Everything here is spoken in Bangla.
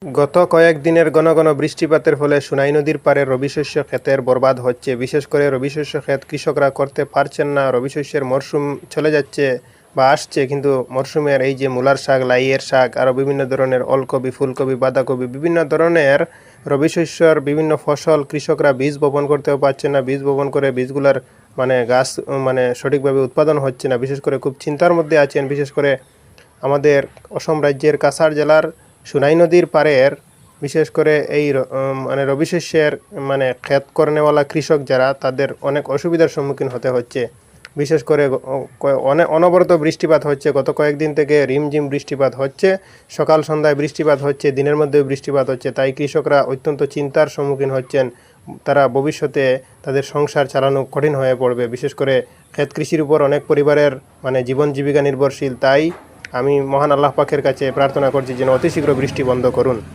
গত কয়েক দিনের ঘন ঘন বৃষ্টিপাতের ফলে সুনাই নদীর পাড়ে রবিশস্য ক্ষেতের বরবাদ হচ্ছে। বিশেষ করে রবিশস্য ক্ষেত কৃষকরা করতে পারছেন না। রবিশস্যের মরশুম চলে যাচ্ছে বা আসছে, কিন্তু মরশুমের এই যে মূলার শাক, লাইয়ের শাক, আরও বিভিন্ন ধরনের ওলকপি, ফুলকপি, বাঁধাকপি, বিভিন্ন ধরনের রবিশস্যর বিভিন্ন ফসল কৃষকরা বীজ বপন করতেও পারছেন না। বীজ বপন করে বীজগুলার গাছ সঠিকভাবে উৎপাদন হচ্ছে না। বিশেষ করে খুব চিন্তার মধ্যে আছেন। বিশেষ করে আমাদের অসম রাজ্যের কাছাড় জেলার সুনাই নদীর পাড়ের বিশেষ করে এই রবিশস্যের ক্ষেত করনেওয়ালা কৃষক যারা, তাদের অনেক অসুবিধার সম্মুখীন হতে হচ্ছে। বিশেষ করে অনবরত বৃষ্টিপাত হচ্ছে। গত কয়েকদিন থেকে রিমঝিম বৃষ্টিপাত হচ্ছে, সকাল সন্ধ্যায় বৃষ্টিপাত হচ্ছে, দিনের মধ্যেও বৃষ্টিপাত হচ্ছে। তাই কৃষকরা অত্যন্ত চিন্তার সম্মুখীন হচ্ছেন। তারা ভবিষ্যতে তাদের সংসার চালানো কঠিন হয়ে পড়বে। বিশেষ করে ক্ষেত কৃষির উপর অনেক পরিবারের জীবন জীবিকা নির্ভরশীল। তাই আমি মহান আল্লাহ পাকের কাছে প্রার্থনা করছি যেন অতি শীঘ্র বৃষ্টি বন্ধ করুন।